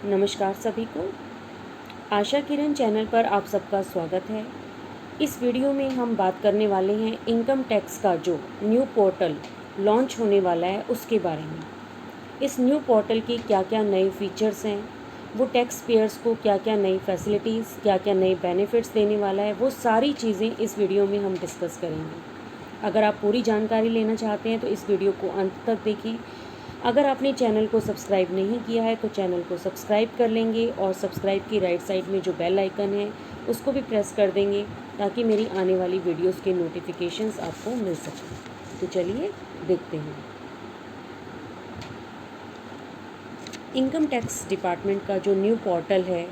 नमस्कार सभी को। आशा किरण चैनल पर आप सबका स्वागत है। इस वीडियो में हम बात करने वाले हैं इनकम टैक्स का जो न्यू पोर्टल लॉन्च होने वाला है उसके बारे में। इस न्यू पोर्टल की क्या क्या नए फीचर्स हैं, वो टैक्स पेयर्स को क्या क्या नई फैसिलिटीज़, क्या क्या नए बेनिफिट्स देने वाला है, वो सारी चीज़ें इस वीडियो में हम डिस्कस करेंगे। अगर आप पूरी जानकारी लेना चाहते हैं तो इस वीडियो को अंत तक देखें। अगर आपने चैनल को सब्सक्राइब नहीं किया है तो चैनल को सब्सक्राइब कर लेंगे और सब्सक्राइब की राइट साइड में जो बेल आइकन है उसको भी प्रेस कर देंगे ताकि मेरी आने वाली वीडियोस के नोटिफिकेशंस आपको मिल सकें। तो चलिए देखते हैं इनकम टैक्स डिपार्टमेंट का जो न्यू पोर्टल है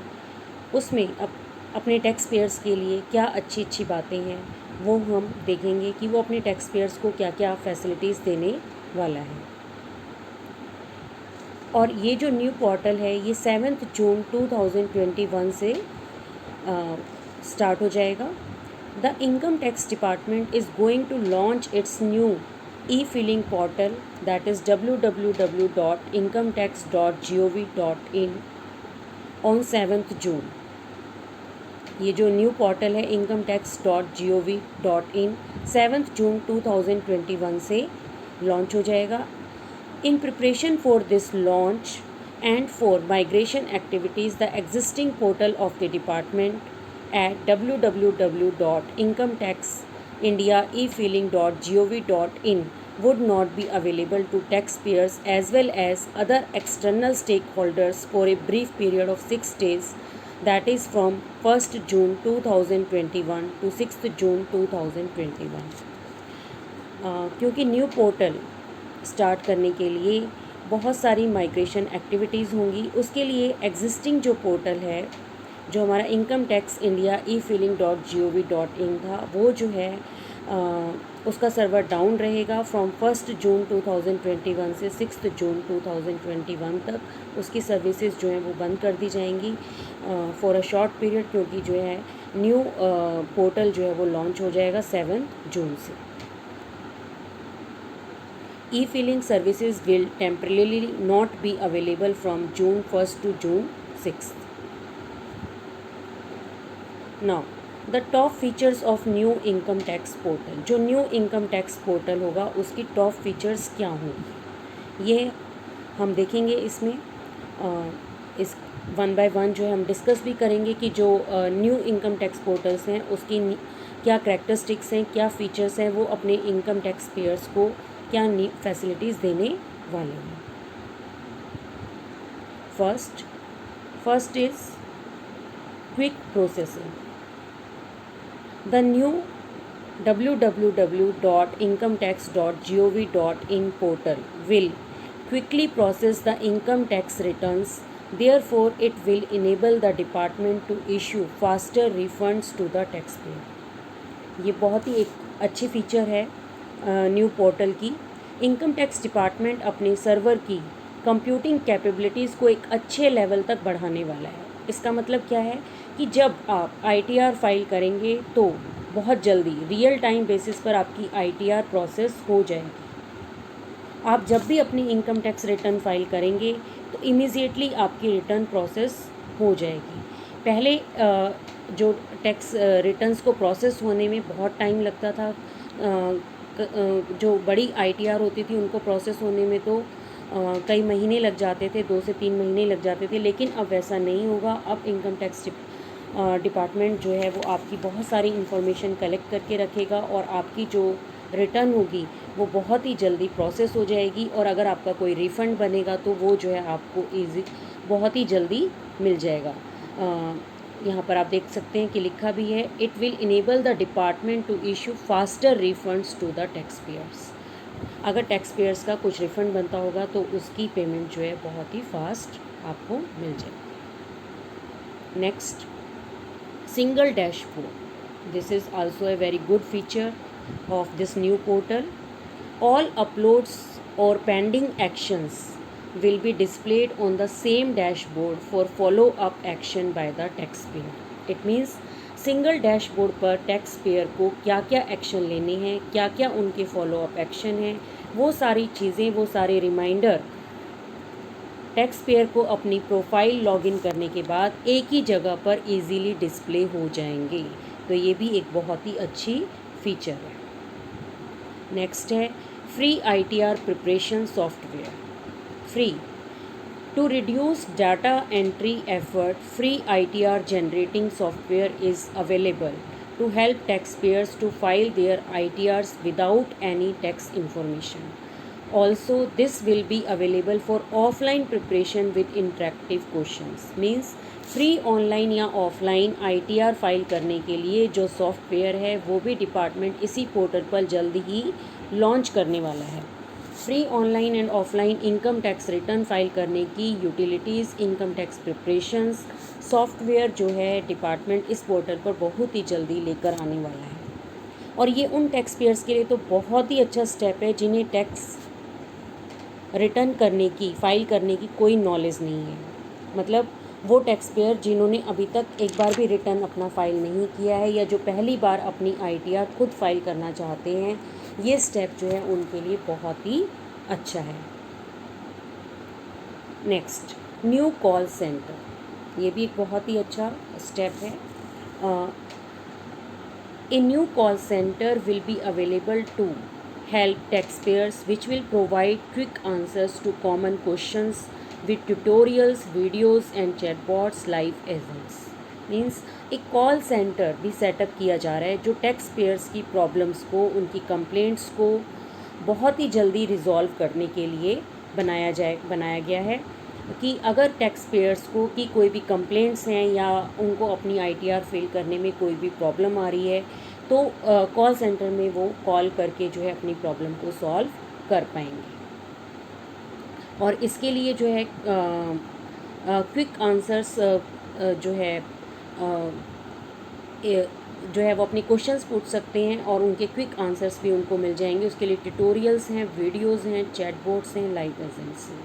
उसमें अपने टैक्स पेयर्स के लिए क्या अच्छी अच्छी बातें हैं वो हम देखेंगे कि वो अपने टैक्स पेयर्स को क्या क्या फैसिलिटीज़ देने वाला है। और ये जो न्यू पोर्टल है ये 7 जून 2021 से स्टार्ट हो जाएगा। The income tax department is going to launch its new e filing portal that is www.incometax.gov.in on 7 June. ये जो न्यू पोर्टल है incometax.gov.in 7 जून 2021 से लॉन्च हो जाएगा। In preparation for this launch and for migration activities, the existing portal of the department at www.incometaxindiaefiling.gov.in would not be available to taxpayers as well as other external stakeholders for a brief period of 6 days, that is from 1st June 2021 to 6th June 2021। क्योंकि new portal start करने के लिए बहुत सारी migration activities होंगी, उसके लिए existing जो पोर्टल है जो हमारा इनकम टैक्स इंडिया e-filing.gov.in था वो जो है उसका सर्वर डाउन रहेगा फ्रॉम 1 जून 2021 से 6 जून 2021 तक। उसकी सर्विसेज जो हैं वो बंद कर दी जाएंगी फॉर अ शॉर्ट पीरियड, क्योंकि जो है न्यू पोर्टल जो है वो लॉन्च हो जाएगा 7 जून से। E-filing services will temporarily not be available from June 1st to June 6th. Now, the top features of new income tax portal। जो न्यू इनकम टैक्स पोर्टल होगा उसकी टॉप फीचर्स क्या होंगी ये हम देखेंगे इसमें। इस वन बाय वन जो है हम डिस्कस भी करेंगे कि जो न्यू इनकम टैक्स पोर्टल्स हैं उसकी क्या करैक्टरिस्टिक्स हैं, क्या फीचर्स हैं, वो अपने इनकम टैक्स पेयर्स को क्या फैसिलिटीज़ देने वाले हैं। First is quick processing. The new www.incometax.gov.in portal will quickly process the income tax returns. Therefore, it will enable the department to issue faster refunds to the taxpayer। ये बहुत ही एक अच्छी feature है न्यू पोर्टल की। Income tax department अपने server की computing capabilities को एक अच्छे लेवल तक बढ़ाने वाला है। इसका मतलब क्या है कि जब आप ITR फाइल करेंगे तो बहुत जल्दी रियल टाइम बेसिस पर आपकी ITR प्रोसेस हो जाएगी। आप जब भी अपनी इनकम टैक्स रिटर्न फाइल करेंगे तो इमीडिएटली आपकी रिटर्न प्रोसेस हो जाएगी। पहले जो टैक्स रिटर्न्स को प्रोसेस होने में बहुत टाइम लगता था, जो बड़ी ITR होती थी उनको प्रोसेस होने में तो कई महीने लग जाते थे, 2 से 3 महीने लग जाते थे, लेकिन अब वैसा नहीं होगा। अब इनकम टैक्स डिपार्टमेंट जो है वो आपकी बहुत सारी इन्फॉर्मेशन कलेक्ट करके रखेगा और आपकी जो रिटर्न होगी वो बहुत ही जल्दी प्रोसेस हो जाएगी। और अगर आपका कोई रिफ़ंड बनेगा तो वो जो है आपको बहुत ही जल्दी मिल जाएगा। यहाँ पर आप देख सकते हैं कि लिखा भी है, it will enable the department to issue faster refunds to the tax payers. अगर टैक्स पेयर्स का कुछ रिफ़ंड बनता होगा तो उसकी पेमेंट जो है बहुत ही फास्ट आपको मिल जाएगी। Next, single dashboard. This is also a very good feature of this new portal. All uploads और pending actions will be displayed on the same dashboard for follow-up action by the taxpayer। It means single dashboard पर tax payer को क्या क्या action लेने हैं, क्या क्या उनके फॉलोअप एक्शन हैं, वो सारी चीज़ें, वो सारे रिमाइंडर टैक्स पेयर को अपनी प्रोफाइल लॉगिन करने के बाद एक ही जगह पर इजीली डिस्प्ले हो जाएंगे। तो ये भी एक बहुत ही अच्छी फीचर है। नेक्स्ट है free ITR preparation software. Free to reduce data entry effort, free ITR generating software is available to help taxpayers to file their ITRs without any tax information. Also, this will be available for offline preparation with interactive questions. Means free online या offline ITR file करने के लिए जो software है वो भी department इसी portal पर जल्द ही लॉन्च करने वाला है। Free online and offline income tax return file करने की utilities, income tax preparations software जो है डिपार्टमेंट इस पोर्टल पर बहुत ही जल्दी लेकर आने वाला है। और ये उन टैक्स पेयर्स के लिए तो बहुत ही अच्छा स्टेप है जिन्हें टैक्स रिटर्न करने की, फाइल करने की कोई नॉलेज नहीं है। मतलब वो टैक्स पेयर जिन्होंने अभी तक एक बार भी रिटर्न अपना फाइल नहीं किया है या जो पहली बार अपनी ITR खुद फाइल करना चाहते हैं, ये स्टेप जो है उनके लिए बहुत ही अच्छा है। Next, new call centre. ये भी एक बहुत ही अच्छा स्टेप है। A new call centre will be available to help tax payers which will provide quick answers to common questions with tutorials, videos and chatbots live agents. Means एक call centre भी setup किया जा रहा है जो tax payers की problems को, उनकी कंप्लेंट्स को बहुत ही जल्दी रिजॉल्व करने के लिए बनाया गया है कि अगर टैक्स पेयर्स को की कोई भी कंप्लेंट्स हैं या उनको अपनी ITR फिल करने में कोई भी प्रॉब्लम आ रही है तो कॉल सेंटर में वो कॉल करके जो है अपनी प्रॉब्लम को सॉल्व कर पाएंगे। और इसके लिए जो है क्विक आंसर्स जो है वो अपने क्वेश्चंस पूछ सकते हैं और उनके क्विक आंसर्स भी उनको मिल जाएंगे। उसके लिए ट्यूटोरियल्स हैं, वीडियोस हैं, चैटबॉट्स हैं, लाइव एजेंट्स हैं।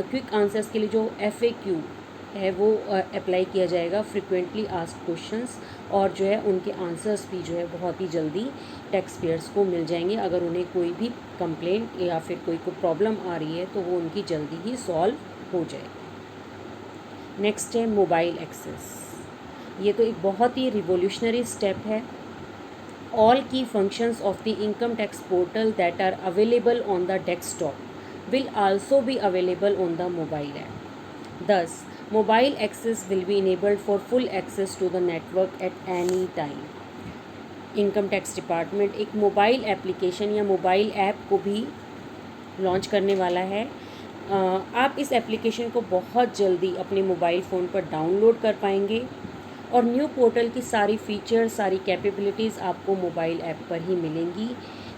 क्विक आंसर्स के लिए जो FAQ है वो अप्लाई किया जाएगा, फ्रिक्वेंटली आस्क्ड क्वेश्चंस, और जो है उनके आंसर्स भी जो है बहुत ही जल्दी टैक्स पेयर्स को मिल जाएंगे। अगर उन्हें कोई भी कंप्लेंट या फिर कोई प्रॉब्लम आ रही है तो वो उनकी जल्दी ही सॉल्व हो जाएगी। नेक्स्ट है मोबाइल एक्सेस। ये तो एक बहुत ही रिवोल्यूशनरी स्टेप है। All key functions of the income tax portal that are available on the desktop will also be available on the mobile app. Thus, mobile access will be enabled for full access to the network at any time. Income tax department एक mobile application या mobile app को भी launch करने वाला है। आप इस application को बहुत जल्दी अपने मोबाइल फ़ोन पर डाउनलोड कर पाएंगे और न्यू पोर्टल की सारी फीचर्स, सारी कैपेबिलिटीज़ आपको मोबाइल ऐप पर ही मिलेंगी।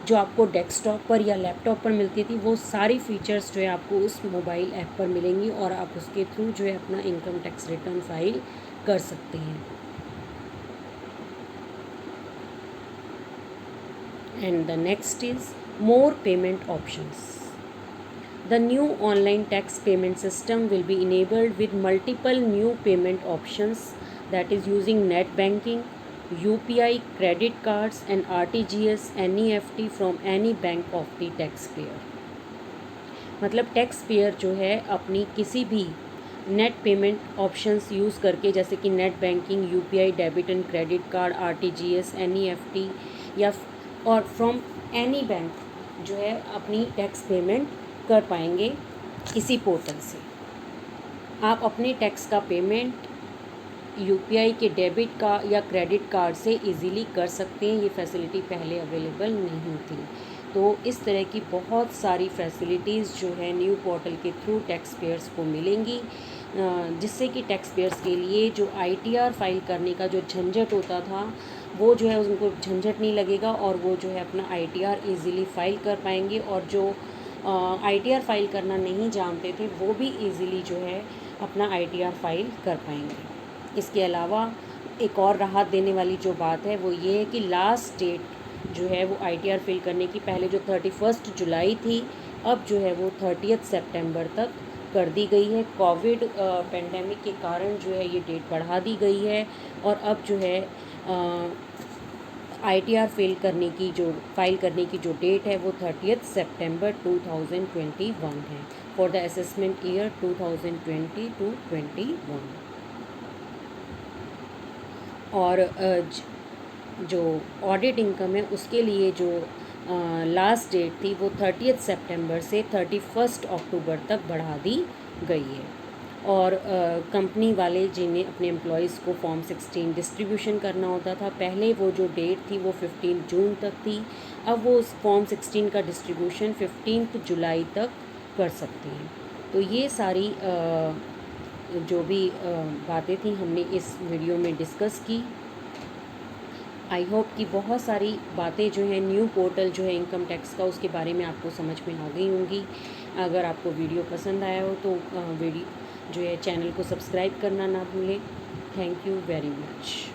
जो आपको डेस्कटॉप पर या लैपटॉप पर मिलती थी वो सारी फीचर्स जो है आपको उस मोबाइल ऐप पर मिलेंगी और आप उसके थ्रू जो है अपना इनकम टैक्स रिटर्न फाइल कर सकते हैं। And the next is more payment options. The new online tax payment system will be enabled with multiple new payment options, that is using net banking, UPI, credit cards and RTGS, NEFT from any bank of the taxpayer. मतलब tax payer जो है अपनी किसी भी net payment options use करके, जैसे कि net banking, UPI, debit and credit card, RTGS, NEFT या और फ्रॉम एनी बैंक जो है अपनी टैक्स पेमेंट कर पाएंगे इसी पोर्टल से। आप अपने टैक्स का पेमेंट UPI के डेबिट का या क्रेडिट कार्ड से इजीली कर सकते हैं। ये फैसिलिटी पहले अवेलेबल नहीं थी। तो इस तरह की बहुत सारी फैसिलिटीज़ जो है न्यू पोर्टल के थ्रू टैक्स पेयर्स को मिलेंगी, जिससे कि टैक्स पेयर्स के लिए जो ITR फाइल करने का जो झंझट होता था वो जो है उनको झंझट नहीं लगेगा और वो जो है अपना ITR इजीली फाइल कर पाएंगे। और जो ITR फाइल करना नहीं जानते थे वो भी इजीली जो है अपना ITR फाइल कर पाएंगे। इसके अलावा एक और राहत देने वाली जो बात है वो ये है कि लास्ट डेट जो है वो ITR फिल करने की पहले जो 31 जुलाई थी, अब जो है वो 30 सितंबर तक कर दी गई है। कोविड पेंडेमिक के कारण जो है ये डेट बढ़ा दी गई है और अब जो है ITR फाइल करने की जो डेट है वो 30 सितंबर 2021 है for the assessment year 2020 to 21। और जो ऑडिट इनकम है उसके लिए जो लास्ट डेट थी वो 30 सितंबर से 31 अक्टूबर तक बढ़ा दी गई है। और कंपनी वाले जिन्हें अपने एम्प्लॉयज़ को फॉर्म 16 डिस्ट्रीब्यूशन करना होता था, पहले वो जो डेट थी वो 15 जून तक थी, अब वो उस फॉर्म 16 का डिस्ट्रीब्यूशन 15 जुलाई तक कर सकते हैं। तो ये सारी जो भी बातें थी हमने इस वीडियो में डिस्कस की। आई होप कि बहुत सारी बातें जो हैं न्यू पोर्टल जो है इनकम टैक्स का उसके बारे में आपको समझ में आ गई होंगी। अगर आपको वीडियो पसंद आया हो तो वीडियो जो है चैनल को सब्सक्राइब करना ना भूलें। Thank you very much.